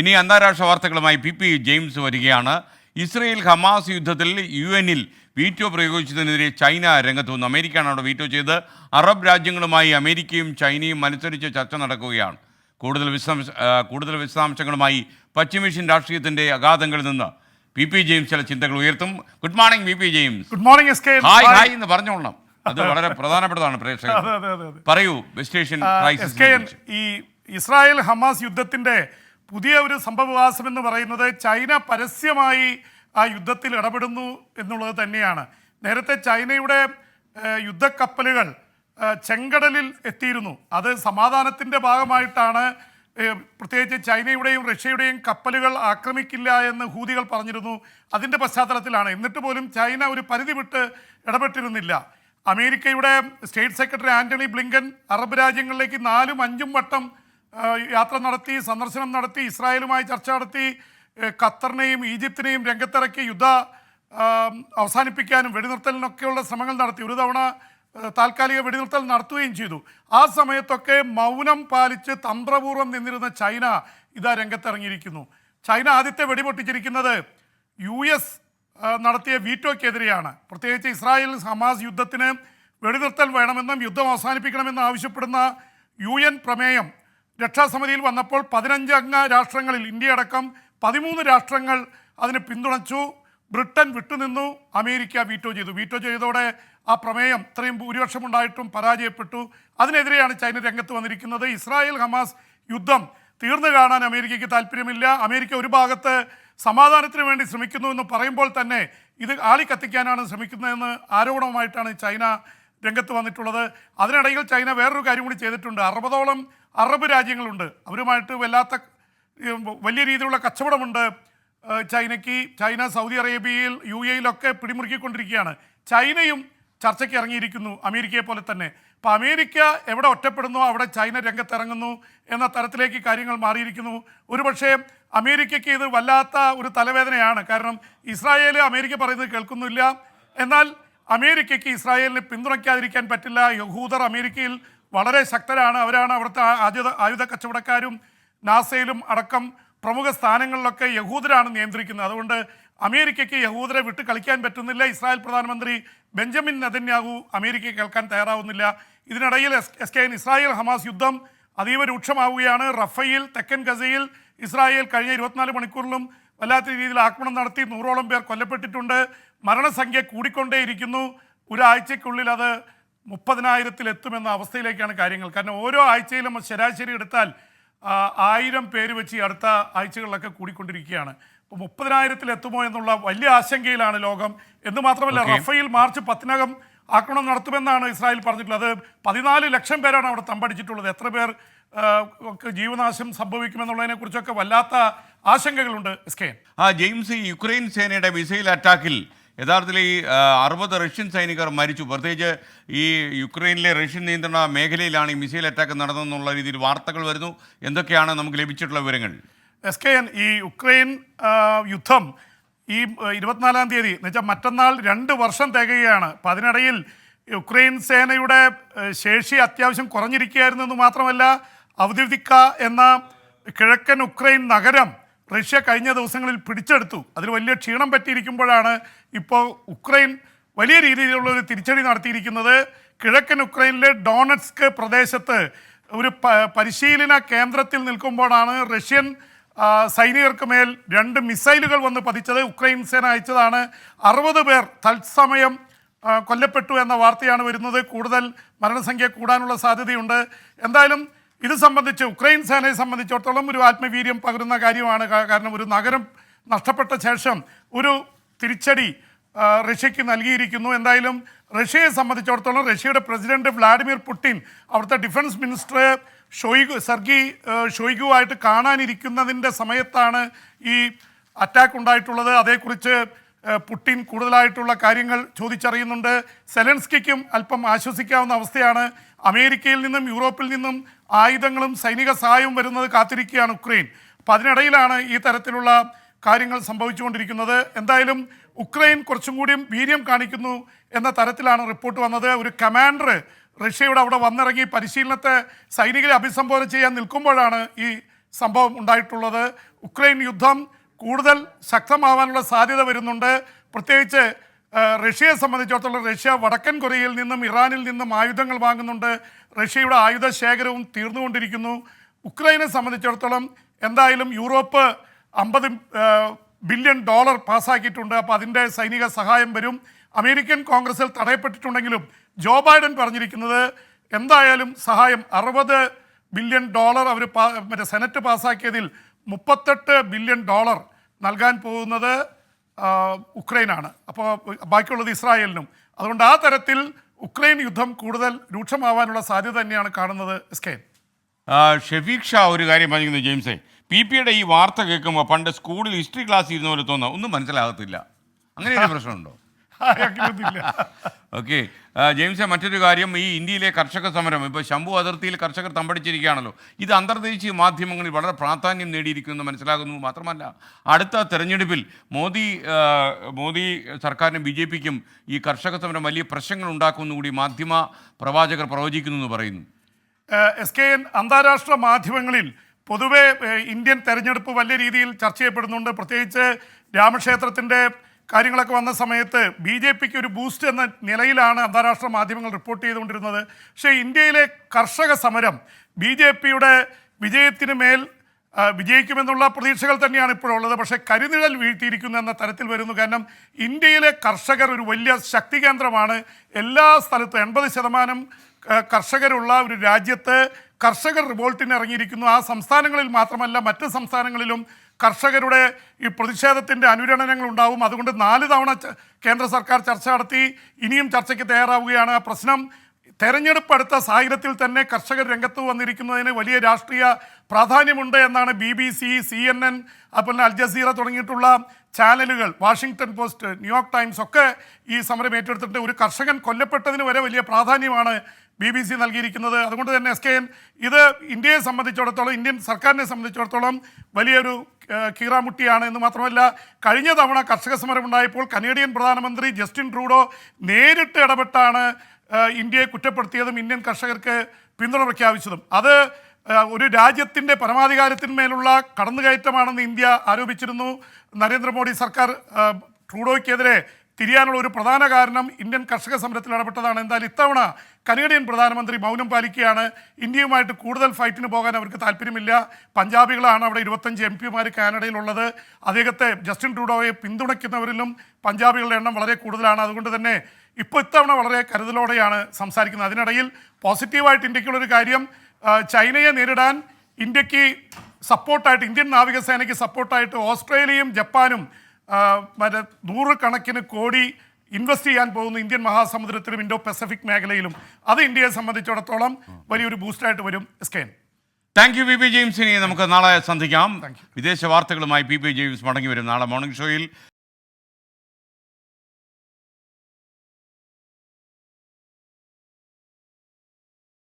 ഇനി അന്താരാഷ്ട്ര വാർത്തകളുമായി പി ജെയിംസ് വരികയാണ്. ഇസ്രയേൽ ഹമാസ് യുദ്ധത്തിൽ UN-ൽ വീറ്റോ പ്രയോഗിച്ചതിനെതിരെ ചൈന രംഗത്ത് വന്നു. അമേരിക്കയാണ് അവിടെ വീറ്റോ ചെയ്ത്. അറബ് രാജ്യങ്ങളുമായി അമേരിക്കയും ചൈനയും അനുസരിച്ച് ചർച്ച നടക്കുകയാണ്. കൂടുതൽ വിശദാംശങ്ങളുമായി പശ്ചിമേഷ്യൻ രാഷ്ട്രീയത്തിൻ്റെ അഗാധങ്ങളിൽ നിന്ന് പി ജെയിംസ് ചില ചിന്തകൾ ഉയർത്തും. Good morning P James. Good morning S K. Hi എന്ന് പറഞ്ഞോളണം, അത് വളരെ പ്രധാനപ്പെട്ടതാണ് പ്രേക്ഷകർ. പറയൂ, വെസ്റ്റ് ഏഷ്യൻ ക്രൈസിസ്. ഈ ഇസ്രായേൽ ഹമാസ് യുദ്ധത്തിന്റെ പുതിയ ഒരു സംഭവവികാസം എന്ന് പറയുന്നത് ചൈന പരസ്യമായി ആ യുദ്ധത്തിൽ ഇടപെടുന്നു എന്നുള്ളത് തന്നെയാണ്. നേരത്തെ ചൈനയുടെ യുദ്ധക്കപ്പലുകൾ ചെങ്കടലിൽ എത്തിയിരുന്നു. അത് സമാധാനത്തിൻ്റെ ഭാഗമായിട്ടാണ്. പ്രത്യേകിച്ച് ചൈനയുടെയും റഷ്യയുടെയും കപ്പലുകൾ ആക്രമിക്കില്ല എന്ന് ഹൂതികൾ പറഞ്ഞിരുന്നു. അതിൻ്റെ പശ്ചാത്തലത്തിലാണ്. എന്നിട്ട് പോലും ചൈന ഒരു പരിധി വിട്ട് ഇടപെട്ടിരുന്നില്ല. അമേരിക്കയുടെ state secretary Antony Blinken Arab രാജ്യങ്ങളിലേക്ക് 4ഉം 5ഉം വട്ടം യാത്ര നടത്തി, സന്ദർശനം നടത്തി, ഇസ്രായേലുമായി ചർച്ച നടത്തി, ഖത്തറിനെയും ഈജിപ്തിനെയും രംഗത്തിറക്കി യുദ്ധ അവസാനിപ്പിക്കാനും വെടിനിർത്തലിനൊക്കെയുള്ള ശ്രമങ്ങൾ നടത്തി. ഒരു തവണ താൽക്കാലിക വെടിനിർത്തൽ നടത്തുകയും ചെയ്തു. ആ സമയത്തൊക്കെ മൗനം പാലിച്ച് തന്ത്രപൂർവ്വം നിന്നിരുന്ന ചൈന ഇതാ രംഗത്തിറങ്ങിയിരിക്കുന്നു. ചൈന ആദ്യത്തെ വെടിപൊട്ടിച്ചിരിക്കുന്നത് US നടത്തിയ വീറ്റോയ്ക്കെതിരെയാണ്. പ്രത്യേകിച്ച് ഇസ്രായേൽ ഹമാസ് യുദ്ധത്തിന് വെടിനിർത്തൽ വേണമെന്നും യുദ്ധം അവസാനിപ്പിക്കണമെന്നും ആവശ്യപ്പെടുന്ന UN പ്രമേയം രക്ഷാസമിതിയിൽ വന്നപ്പോൾ 15 അംഗ രാഷ്ട്രങ്ങളിൽ ഇന്ത്യ അടക്കം 13 രാഷ്ട്രങ്ങൾ അതിനെ പിന്തുണച്ചു. ബ്രിട്ടൻ വിട്ടുനിന്നു, അമേരിക്ക വീറ്റോ ചെയ്തു. വീറ്റോ ചെയ്തതോടെ ആ പ്രമേയം ഇത്രയും ഭൂരിപക്ഷമുണ്ടായിട്ടും പരാജയപ്പെട്ടു. അതിനെതിരെയാണ് ചൈന രംഗത്ത് വന്നിരിക്കുന്നത്. ഇസ്രായേൽ ഹമാസ് യുദ്ധം തീർന്നു കാണാൻ അമേരിക്കയ്ക്ക് താല്പര്യമില്ല. അമേരിക്ക ഒരു ഭാഗത്ത് സമാധാനത്തിന് വേണ്ടി ശ്രമിക്കുന്നു എന്ന് പറയുമ്പോൾ തന്നെ ഇത് ആളിക്കത്തിക്കാനാണ് ശ്രമിക്കുന്നതെന്ന് ആരോപണവുമായിട്ടാണ് ചൈന രംഗത്ത് വന്നിട്ടുള്ളത്. അതിനിടയിൽ ചൈന വേറൊരു കാര്യം കൂടി ചെയ്തിട്ടുണ്ട്. 60ഓളം അറബ് രാജ്യങ്ങളുണ്ട്, അവരുമായിട്ട് വലിയ രീതിയിലുള്ള കച്ചവടമുണ്ട് ചൈനയ്ക്ക്. ചൈന സൗദി അറേബ്യയിൽ UAE-യിലൊക്കെ പിടിമുറുക്കിക്കൊണ്ടിരിക്കുകയാണ്. ചൈനയും ചർച്ചയ്ക്ക് ഇറങ്ങിയിരിക്കുന്നു, അമേരിക്കയെ പോലെ തന്നെ. അപ്പോൾ അമേരിക്ക എവിടെ ഒറ്റപ്പെടുന്നോ അവിടെ ചൈന രംഗത്തിറങ്ങുന്നു എന്ന തരത്തിലേക്ക് കാര്യങ്ങൾ മാറിയിരിക്കുന്നു. ഒരുപക്ഷെ അമേരിക്കയ്ക്ക് ഇത് വല്ലാത്ത ഒരു തലവേദനയാണ്. കാരണം ഇസ്രായേൽ അമേരിക്ക പറയുന്നത് കേൾക്കുന്നില്ല. എന്നാൽ അമേരിക്കയ്ക്ക് ഇസ്രായേലിനെ പിന്തുണയ്ക്കാതിരിക്കാൻ പറ്റില്ല. യഹൂദർ അമേരിക്കയിൽ വളരെ ശക്തരാണ്. അവരാണ് അവിടുത്തെ ആയുധ കച്ചവടക്കാരും നാസയിലും അടക്കം പ്രമുഖ സ്ഥാനങ്ങളിലൊക്കെ യഹൂദരാണ് നിയന്ത്രിക്കുന്നത്. അതുകൊണ്ട് അമേരിക്കയ്ക്ക് യഹൂദരെ വിട്ട് കളിക്കാൻ പറ്റുന്നില്ല. ഇസ്രായേൽ പ്രധാനമന്ത്രി ബെഞ്ചമിൻ നെതന്യാഹു അമേരിക്കയെ കേൾക്കാൻ തയ്യാറാവുന്നില്ല. ഇതിനിടയിൽ ഇസ്രായേൽ ഹമാസ് യുദ്ധം അതീവ രൂക്ഷമാവുകയാണ്. റഫയിൽ തെക്കൻ ഗസയിൽ ഇസ്രായേൽ കഴിഞ്ഞ 24 മണിക്കൂറിലും വല്ലാത്ത രീതിയിൽ ആക്രമണം നടത്തി. 100ഓളം പേർ കൊല്ലപ്പെട്ടിട്ടുണ്ട്. മരണസംഖ്യ കൂടിക്കൊണ്ടേയിരിക്കുന്നു. ഒരാഴ്ചയ്ക്കുള്ളിൽ അത് 30,000-ൽ എത്തുമെന്ന അവസ്ഥയിലേക്കാണ് കാര്യങ്ങൾ. കാരണം ഓരോ ആഴ്ചയിലും ശരാശരി എടുത്താൽ 1000 പേര് വെച്ച് അടുത്ത ആഴ്ചകളിലൊക്കെ കൂടിക്കൊണ്ടിരിക്കുകയാണ്. അപ്പോൾ 30,000-ൽ എത്തുമോ എന്നുള്ള വലിയ ആശങ്കയിലാണ് ലോകം. എന്ന് മാത്രമല്ല, റഫയിൽ മാർച്ച് 10-നകം ആക്രമണം നടത്തുമെന്നാണ് ഇസ്രായേൽ പറഞ്ഞിട്ടുള്ളത്. 14 ലക്ഷം പേരാണ് അവിടെ തമ്പടിച്ചിട്ടുള്ളത്. എത്ര പേർ ജീവനാശം സംഭവിക്കുമെന്നുള്ളതിനെ കുറിച്ചൊക്കെ വല്ലാത്ത ആശങ്കകളുണ്ട്. ജെയിംസ്, യുക്രൈൻ സേനയുടെ മിസൈൽ അറ്റാക്കിൽ യഥാർത്ഥത്തിൽ ഈ 60 റഷ്യൻ സൈനികർ മരിച്ചു. പ്രത്യേകിച്ച് ഈ യുക്രൈനിലെ റഷ്യൻ നിയന്ത്രണ മേഖലയിലാണ് ഈ മിസൈൽ അറ്റാക്ക് നടന്നതെന്നുള്ള രീതിയിൽ വാർത്തകൾ വരുന്നു. എന്തൊക്കെയാണ് നമുക്ക് ലഭിച്ചിട്ടുള്ള വിവരങ്ങൾ? ഈ യുക്രൈൻ യുദ്ധം ഈ 24-ാം തീയതി എന്ന് വെച്ചാൽ മറ്റന്നാൾ 2 വർഷം തികയുകയാണ്. അപ്പം അതിനിടയിൽ യുക്രൈൻ സേനയുടെ ശേഷി അത്യാവശ്യം കുറഞ്ഞിരിക്കുകയായിരുന്നു എന്ന് മാത്രമല്ല, അവദിവ്ദിക്ക എന്ന കിഴക്കൻ ഉക്രൈൻ നഗരം റഷ്യ കഴിഞ്ഞ ദിവസങ്ങളിൽ പിടിച്ചെടുത്തു. അതിൽ വലിയ ക്ഷീണം പറ്റിയിരിക്കുമ്പോഴാണ് ഇപ്പോൾ ഉക്രൈൻ വലിയ രീതിയിലുള്ള ഒരു തിരിച്ചടി നടത്തിയിരിക്കുന്നത്. കിഴക്കൻ ഉക്രൈനിലെ ഡോണറ്റ്സ്ക് പ്രദേശത്ത് ഒരു പരിശീലന കേന്ദ്രത്തിൽ നിൽക്കുമ്പോഴാണ് റഷ്യൻ സൈനികർക്ക് മേൽ 2 മിസൈലുകൾ വന്ന് പതിച്ചത്. ഉക്രൈൻ സേന അയച്ചതാണ്. 60 പേർ തത്സമയം കൊല്ലപ്പെട്ടു എന്ന വാർത്തയാണ് വരുന്നത്. കൂടുതൽ മരണസംഖ്യ കൂടാനുള്ള സാധ്യതയുണ്ട്. എന്തായാലും ഇത് സംബന്ധിച്ച് ഉക്രൈൻ സേനയെ സംബന്ധിച്ചിടത്തോളം ഒരു ആത്മവീര്യം പകരുന്ന കാര്യമാണ്. കാരണം ഒരു നഗരം നഷ്ടപ്പെട്ട ശേഷം ഒരു തിരിച്ചടി റഷ്യക്ക് നൽകിയിരിക്കുന്നു. എന്തായാലും റഷ്യയെ സംബന്ധിച്ചിടത്തോളം റഷ്യയുടെ പ്രസിഡന്റ് വ്ളാഡിമിർ പുടിൻ അവിടുത്തെ ഡിഫൻസ് മിനിസ്റ്റർ സെർഗി ഷോയ്ഗുവായിട്ട് കാണാനിരിക്കുന്നതിൻ്റെ സമയത്താണ് ഈ അറ്റാക്ക് ഉണ്ടായിട്ടുള്ളത്. അതേക്കുറിച്ച് പുടിൻ കൂടുതലായിട്ടുള്ള കാര്യങ്ങൾ ചോദിച്ചറിയുന്നുണ്ട്. സെലൻസ്കിക്കും അല്പം ആശ്വസിക്കാവുന്ന അവസ്ഥയാണ്. അമേരിക്കയിൽ നിന്നും യൂറോപ്പിൽ നിന്നും ആയുധങ്ങളും സൈനിക സഹായവും വരുന്നത് കാത്തിരിക്കുകയാണ് ഉക്രൈൻ. അപ്പം അതിനിടയിലാണ് ഈ തരത്തിലുള്ള കാര്യങ്ങൾ സംഭവിച്ചുകൊണ്ടിരിക്കുന്നത്. എന്തായാലും ഉക്രൈൻ കുറച്ചും കൂടിയും വീര്യം കാണിക്കുന്നു എന്ന തരത്തിലാണ് റിപ്പോർട്ട് വന്നത്. ഒരു കമാൻഡർ റഷ്യയുടെ അവിടെ വന്നിറങ്ങി പരിശീലനത്തെ സൈനികരെ അഭിസംബോധന ചെയ്യാൻ നിൽക്കുമ്പോഴാണ് ഈ സംഭവം ഉണ്ടായിട്ടുള്ളത്. ഉക്രൈൻ യുദ്ധം കൂടുതൽ ശക്തമാവാനുള്ള സാധ്യത വരുന്നുണ്ട്. പ്രത്യേകിച്ച് റഷ്യയെ സംബന്ധിച്ചിടത്തോളം റഷ്യ വടക്കൻ കൊറിയയിൽ നിന്നും ഇറാനിൽ നിന്നും ആയുധങ്ങൾ വാങ്ങുന്നുണ്ട്. റഷ്യയുടെ ആയുധ ശേഖരവും തീർന്നുകൊണ്ടിരിക്കുന്നു. ഉക്രൈനെ സംബന്ധിച്ചിടത്തോളം എന്തായാലും യൂറോപ്പ് $50 ബില്യൺ പാസ്സാക്കിയിട്ടുണ്ട്. അപ്പോൾ അതിൻ്റെ സൈനിക സഹായം വരും. അമേരിക്കൻ കോൺഗ്രസിൽ തടയപ്പെട്ടിട്ടുണ്ടെങ്കിലും ജോ ബൈഡൻ പറഞ്ഞിരിക്കുന്നത് എന്തായാലും സഹായം $60 ബില്യൺ അവർ മറ്റേ സെനറ്റ് പാസ്സാക്കിയതിൽ $38 ബില്യൺ നൽകാൻ പോകുന്നത് ഉക്രൈനാണ്. അപ്പോൾ ബാക്കിയുള്ളത് ഇസ്രായേലിനും. അതുകൊണ്ട് ആ തരത്തിൽ ഉക്രൈൻ യുദ്ധം കൂടുതൽ രൂക്ഷമാവാനുള്ള സാധ്യത തന്നെയാണ് കാണുന്നത്. എസ്കെ ഷെഫീഖ് ഷാ ഒരു കാര്യം പറഞ്ഞിരിക്കുന്നു ജെയിംസേ, PPയുടെ ഈ വാർത്ത കേൾക്കുമ്പോൾ പണ്ട് സ്കൂളിൽ ഹിസ്റ്ററി ക്ലാസ് ഇരുന്ന പോലെ തോന്നുക, ഒന്നും മനസ്സിലാകത്തില്ല. അങ്ങനെ ഒരു പ്രശ്നമുണ്ടോ? ഓക്കെ ജെയിംസെ, മറ്റൊരു കാര്യം, ഈ ഇന്ത്യയിലെ കർഷക സമരം ഇപ്പോൾ ശംഭു അതിർത്തിയിൽ കർഷകർ തമ്പടിച്ചിരിക്കുകയാണല്ലോ. ഇത് അന്തർദേശീയ മാധ്യമങ്ങളിൽ വളരെ പ്രാധാന്യം നേടിയിരിക്കുമെന്ന് മനസ്സിലാകുന്നു. മാത്രമല്ല അടുത്ത തെരഞ്ഞെടുപ്പിൽ മോദി സർക്കാരിനും BJPക്കും ഈ കർഷക സമരം വലിയ പ്രശ്നങ്ങൾ ഉണ്ടാക്കുമെന്ന് കൂടി മാധ്യമ പ്രവാചകർ പ്രവചിക്കുന്നു എന്ന് പറയുന്നു. SKN അന്താരാഷ്ട്ര മാധ്യമങ്ങളിൽ പൊതുവെ ഇന്ത്യൻ തെരഞ്ഞെടുപ്പ് വലിയ രീതിയിൽ ചർച്ച ചെയ്യപ്പെടുന്നുണ്ട്. പ്രത്യേകിച്ച് രാമക്ഷേത്രത്തിൻ്റെ കാര്യങ്ങളൊക്കെ വന്ന സമയത്ത് BJPക്ക് ഒരു ബൂസ്റ്റ് എന്ന നിലയിലാണ് അന്താരാഷ്ട്ര മാധ്യമങ്ങൾ റിപ്പോർട്ട് ചെയ്തുകൊണ്ടിരുന്നത്. പക്ഷേ ഇന്ത്യയിലെ കർഷക സമരം BJPയുടെ വിജയത്തിന് മേൽ വിജയിക്കുമെന്നുള്ള പ്രതീക്ഷകൾ തന്നെയാണ് ഇപ്പോഴുള്ളത്. പക്ഷേ കരിനിഴൽ വീഴ്ത്തിയിരിക്കുന്നു എന്ന തരത്തിൽ വരുന്നു. കാരണം ഇന്ത്യയിലെ കർഷകർ ഒരു വലിയ ശക്തി കേന്ദ്രമാണ്. എല്ലാ സ്ഥലത്തും 80% കർഷകരുള്ള ഒരു രാജ്യത്ത് കർഷകർ റിവോൾട്ടിന് ഇറങ്ങിയിരിക്കുന്നു. ആ സംസ്ഥാനങ്ങളിൽ മാത്രമല്ല മറ്റ് സംസ്ഥാനങ്ങളിലും കർഷകരുടെ ഈ പ്രതിഷേധത്തിൻ്റെ അനുരണനങ്ങൾ ഉണ്ടാവും. അതുകൊണ്ട് 4 തവണ കേന്ദ്ര സർക്കാർ ചർച്ച നടത്തി, ഇനിയും ചർച്ചയ്ക്ക് തയ്യാറാവുകയാണ്. ആ പ്രശ്നം തെരഞ്ഞെടുപ്പ് അടുത്ത സാഹചര്യത്തിൽ തന്നെ കർഷകർ രംഗത്ത് വന്നിരിക്കുന്നതിന് വലിയ രാഷ്ട്രീയ പ്രാധാന്യമുണ്ട് എന്നാണ് BBC, CNN, അതുപോലെ അൽ ജസീറ തുടങ്ങിയിട്ടുള്ള ചാനലുകൾ, വാഷിങ്ടൺ പോസ്റ്റ്, ന്യൂയോർക്ക് ടൈംസ് ഒക്കെ ഈ സമരം ഏറ്റെടുത്തിട്ട് ഒരു കർഷകൻ കൊല്ലപ്പെട്ടതിന് വരെ വലിയ പ്രാധാന്യമാണ് BBC നൽകിയിരിക്കുന്നത്. അതുകൊണ്ട് തന്നെ SKN ഇത് ഇന്ത്യയെ സംബന്ധിച്ചിടത്തോളം, ഇന്ത്യൻ സർക്കാരിനെ സംബന്ധിച്ചിടത്തോളം വലിയൊരു കീറാമുട്ടിയാണ്. എന്ന് മാത്രമല്ല, കഴിഞ്ഞ തവണ കർഷക സമരം ഉണ്ടായപ്പോൾ കനേഡിയൻ പ്രധാനമന്ത്രി ജസ്റ്റിൻ ട്രൂഡോ നേരിട്ട് ഇടപെട്ടാണ് ഇന്ത്യയെ കുറ്റപ്പെടുത്തിയതും ഇന്ത്യൻ കർഷകർക്ക് പിന്തുണ പ്രഖ്യാപിച്ചതും. അത് ഒരു രാജ്യത്തിൻ്റെ പരമാധികാരത്തിന്മേലുള്ള കടന്നുകയറ്റമാണെന്ന് ഇന്ത്യ ആരോപിച്ചിരുന്നു. നരേന്ദ്രമോദി സർക്കാർ ട്രൂഡോയ്ക്കെതിരെ തിരിയാനുള്ള ഒരു പ്രധാന കാരണം ഇന്ത്യൻ കർഷക സമരത്തിൽ ഇടപെട്ടതാണ്. എന്തായാലും ഇത്തവണ കനേഡിയൻ പ്രധാനമന്ത്രി മൗനം പാലിക്കുകയാണ്. ഇന്ത്യയുമായിട്ട് കൂടുതൽ ഫൈറ്റിന് പോകാൻ അവർക്ക് താല്പര്യമില്ല. പഞ്ചാബികളാണ് അവിടെ 25 MP കാനഡയിലുള്ളത്. അദ്ദേഹത്തെ, ജസ്റ്റിൻ ട്രൂഡോയെ പിന്തുണയ്ക്കുന്നവരിലും പഞ്ചാബികളുടെ എണ്ണം വളരെ കൂടുതലാണ്. അതുകൊണ്ട് തന്നെ ഇത്തവണ വളരെ കരുതലോടെയാണ് സംസാരിക്കുന്നത്. അതിനിടയിൽ പോസിറ്റീവായിട്ട് ഇന്ത്യക്കുള്ളൊരു കാര്യം, ചൈനയെ നേരിടാൻ ഇന്ത്യക്ക് സപ്പോർട്ടായിട്ട്, ഇന്ത്യൻ നാവികസേനയ്ക്ക് സപ്പോർട്ടായിട്ട് ഓസ്ട്രേലിയയും ജപ്പാനും മറ്റേ 100 കണക്കിന് കോടി ഇൻവെസ്റ്റ് ചെയ്യാൻ പോകുന്നു ഇന്ത്യൻ മഹാസമുദ്രത്തിലും ഇൻഡോ പസഫിക് മേഖലയിലും. അത് ഇന്ത്യയെ സംബന്ധിച്ചിടത്തോളം വലിയൊരു ബൂസ്റ്റായിട്ട് വരും. SKN. Thank you PP ജെയിംസിനെ. നമുക്ക് നാളെ സന്ധിക്കാം. വിദേശ വാർത്തകളുമായി PP ജെയിംസ് മടങ്ങി വരും നാളെ മോർണിംഗ് ഷോയിൽ.